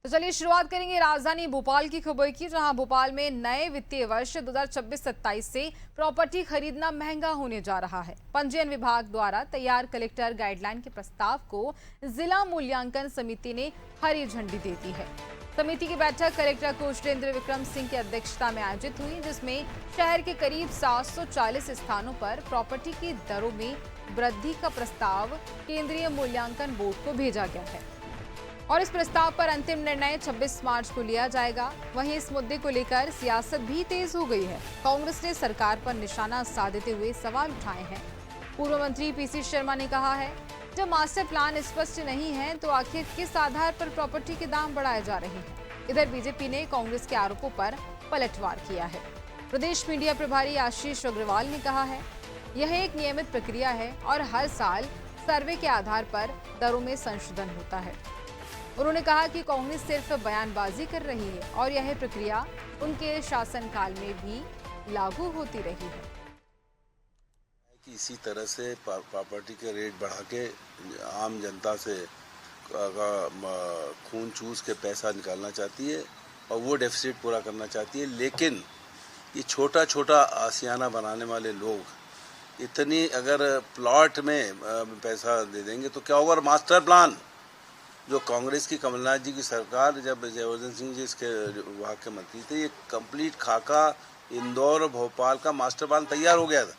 तो चलिए शुरुआत करेंगे राजधानी भोपाल की खबर की, जहां भोपाल में नए वित्तीय वर्ष 2026-27 से प्रॉपर्टी खरीदना महंगा होने जा रहा है। पंजीयन विभाग द्वारा तैयार कलेक्टर गाइडलाइन के प्रस्ताव को जिला मूल्यांकन समिति ने हरी झंडी दे दी है। समिति की बैठक कलेक्टर कुशलेंद्र विक्रम सिंह की अध्यक्षता में आयोजित हुई, जिसमें शहर के करीब 740 स्थानों पर प्रॉपर्टी की दरों में वृद्धि का प्रस्ताव केंद्रीय मूल्यांकन बोर्ड को भेजा गया है और इस प्रस्ताव पर अंतिम निर्णय 26 मार्च को लिया जाएगा। वहीं इस मुद्दे को लेकर सियासत भी तेज हो गई है। कांग्रेस ने सरकार पर निशाना साधते हुए सवाल उठाए हैं। पूर्व मंत्री पीसी शर्मा ने कहा है, जब मास्टर प्लान स्पष्ट नहीं है तो आखिर किस आधार पर प्रॉपर्टी के दाम बढ़ाए जा रहे हैं। इधर बीजेपी ने कांग्रेस के आरोपों पर पलटवार किया है। प्रदेश मीडिया प्रभारी आशीष अग्रवाल ने कहा है, यह एक नियमित प्रक्रिया है और हर साल सर्वे के आधार पर दरों में संशोधन होता है। उन्होंने कहा कि कांग्रेस सिर्फ बयानबाजी कर रही है और यह प्रक्रिया उनके शासनकाल में भी लागू होती रही है। कि इसी तरह से प्रॉपर्टी के रेट बढ़ा के आम जनता से खून चूस के पैसा निकालना चाहती है और वो डेफिसिट पूरा करना चाहती है। लेकिन ये छोटा छोटा आशियाना बनाने वाले लोग इतनी अगर प्लॉट में पैसा दे देंगे तो क्या होगा। मास्टर प्लान जो कांग्रेस की कमलनाथ जी की सरकार, जब जयवर्धन सिंह जी इसके विभाग के मंत्री थे, ये कंप्लीट खाका इंदौर और भोपाल का मास्टर प्लान तैयार हो गया था,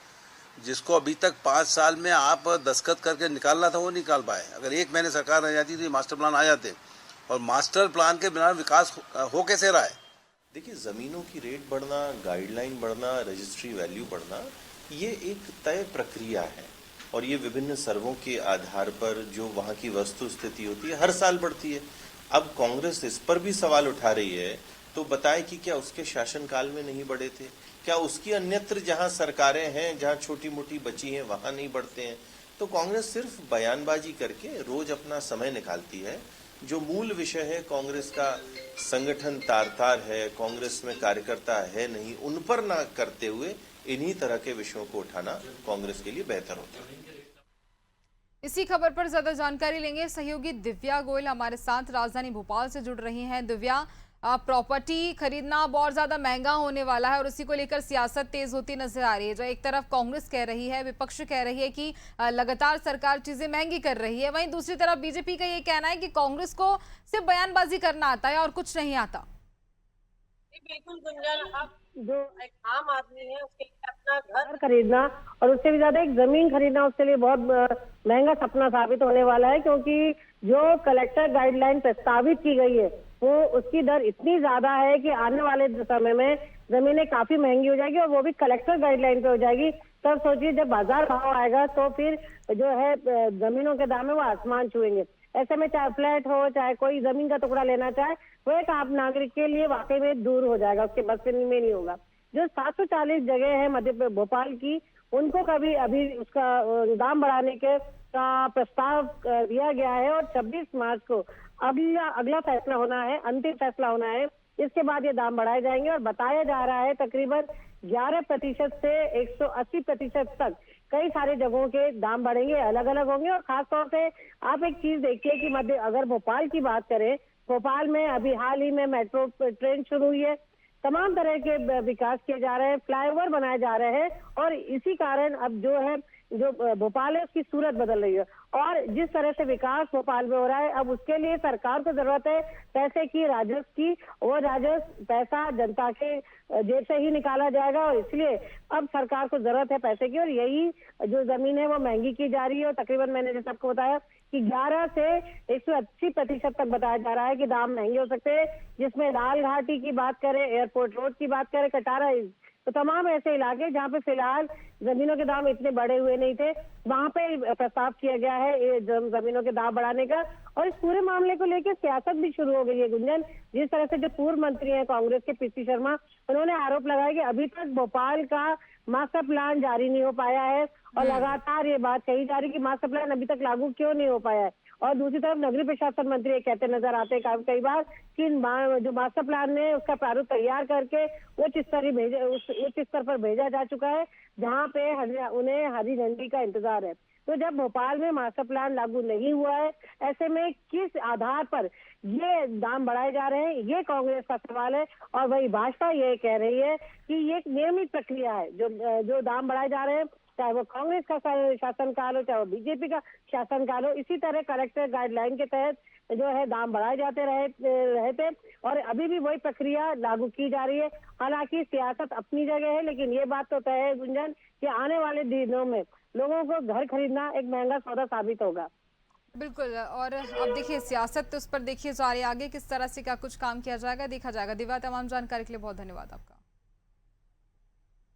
जिसको अभी तक 5 साल में आप दस्तखत करके निकालना था, वो निकाल पाए। अगर 1 महीने सरकार रह जाती तो ये मास्टर प्लान आ जाते, और मास्टर प्लान के बिना विकास हो कैसे रहा है। देखिए, ज़मीनों की रेट बढ़ना, गाइडलाइन बढ़ना, रजिस्ट्री वैल्यू बढ़ना, ये एक तय प्रक्रिया है और ये विभिन्न सर्वों के आधार पर जो वहाँ की वस्तु स्थिति होती है हर साल बढ़ती है। अब कांग्रेस इस पर भी सवाल उठा रही है तो बताए कि क्या उसके शासनकाल में नहीं बढ़े थे, क्या उसकी अन्यत्र जहाँ सरकारें हैं, जहाँ छोटी मोटी बची हैं, वहाँ नहीं बढ़ते हैं। तो कांग्रेस सिर्फ बयानबाजी करके रोज अपना समय निकालती है। जो मूल विषय है, कांग्रेस का संगठन तार तार है, कांग्रेस में कार्यकर्ता है नहीं, उन पर ना करते हुए इन्हीं तरह के विषयों को उठाना कांग्रेस के लिए बेहतर होता है। इसी खबर पर ज्यादा जानकारी लेंगे। सहयोगी दिव्या गोयल हमारे साथ राजधानी भोपाल से जुड़ रही हैं। दिव्या, प्रॉपर्टी खरीदना बहुत ज्यादा महंगा होने वाला है और उसी को लेकर सियासत तेज होती नजर आ रही है। जो एक तरफ कांग्रेस कह रही है, विपक्ष कह रही है कि लगातार सरकार चीजें महंगी कर रही है, वहीं दूसरी तरफ बीजेपी का ये कहना है कि कांग्रेस को सिर्फ बयानबाजी करना आता है और कुछ नहीं आता। बिल्कुल गुंजन, अब जो एक आम आदमी है उसके लिए अपना घर खरीदना और उससे भी ज्यादा एक जमीन खरीदना उसके लिए बहुत महंगा सपना साबित होने वाला है, क्योंकि जो कलेक्टर गाइडलाइन प्रस्तावित की गई है वो उसकी दर इतनी ज्यादा है कि आने वाले समय में जमीनें काफी महंगी हो जाएगी और वो भी कलेक्टर गाइडलाइन पे हो जाएगी। तब सोचिए जब बाजार भाव आएगा तो फिर जो है जमीनों के दाम है वो आसमान छुएंगे। ऐसे में चाहे फ्लैट हो, चाहे कोई जमीन का टुकड़ा लेना चाहे, वो एक आम नागरिक के लिए वाकई में दूर हो जाएगा, उसके बस में नहीं होगा। जो 740 जगह है मध्य भोपाल की, उनको कभी अभी उसका दाम बढ़ाने के का प्रस्ताव दिया गया है और 26 मार्च को अगला फैसला होना है, अंतिम फैसला होना है। इसके बाद ये दाम बढ़ाए जाएंगे और बताया जा रहा है तकरीबन 11% से 180% तक कई सारे जगहों के दाम बढ़ेंगे, अलग अलग होंगे। और खासतौर से आप एक चीज देखिए कि अगर भोपाल की बात करें, भोपाल में अभी हाल ही में मेट्रो ट्रेन शुरू हुई है, तमाम तरह के विकास किए जा रहे हैं, फ्लाईओवर बनाए जा रहे हैं और इसी कारण अब जो भोपाल है उसकी सूरत बदल रही है। और जिस तरह से विकास भोपाल में हो रहा है, अब उसके लिए सरकार को जरूरत है पैसे की, राजस्व की। वो राजस्व पैसा जनता के जेब से ही निकाला जाएगा और इसलिए अब सरकार को जरूरत है पैसे की। और यही जो जमीन है वो महंगी की जा रही है और तकरीबन मैंने जैसे आपको बताया कि 11 से 180% तक बताया जा रहा है कि दाम महंगे हो सकते हैं। जिसमें लाल घाटी की बात करें, एयरपोर्ट रोड की बात करें, कटारा, तो तमाम ऐसे इलाके जहाँ पे फिलहाल जमीनों के दाम इतने बढ़े हुए नहीं थे, वहां पे प्रस्ताव किया गया है जमीनों के दाम बढ़ाने का। और इस पूरे मामले को लेकर सियासत भी शुरू हो गई है गुंजन। जिस तरह से जो पूर्व मंत्री हैं कांग्रेस के पीसी शर्मा, उन्होंने आरोप लगाया कि अभी तक भोपाल का मास्टर प्लान जारी नहीं हो पाया है और लगातार ये बात कही जा रही कि मास्टर प्लान अभी तक लागू क्यों नहीं हो पाया है। और दूसरी तरफ नगरीय प्रशासन मंत्री ये कहते नजर आते हैं कई बार कि जो मास्टर प्लान है उसका प्रारूप तैयार करके उच्च स्तर पर भेजा जा चुका है, जहाँ पे उन्हें हरी झंडी का इंतजार है। तो जब भोपाल में मास्टर प्लान लागू नहीं हुआ है, ऐसे में किस आधार पर ये दाम बढ़ाए जा रहे हैं, ये कांग्रेस का सवाल है। और वही भाजपा ये कह रही है कि ये एक नियमित प्रक्रिया है, जो दाम बढ़ाए जा रहे हैं, चाहे वो कांग्रेस का शासनकाल हो, चाहे वो बीजेपी का शासनकाल हो, इसी तरह कलेक्टर गाइडलाइन के तहत जो है दाम बढ़ाए जाते रहे थे और अभी भी वही प्रक्रिया लागू की जा रही है। हालांकि सियासत अपनी जगह है, लेकिन ये बात तो तय है गुंजन कि आने वाले दिनों में लोगों को घर खरीदना एक महंगा सौदा साबित होगा। बिल्कुल। और अब देखिए सियासत तो उस पर देखिए जा रही है, आगे किस तरह से क्या कुछ काम किया जाएगा देखा जाएगा। दिव्या, तमाम जानकारी के लिए बहुत धन्यवाद आपका।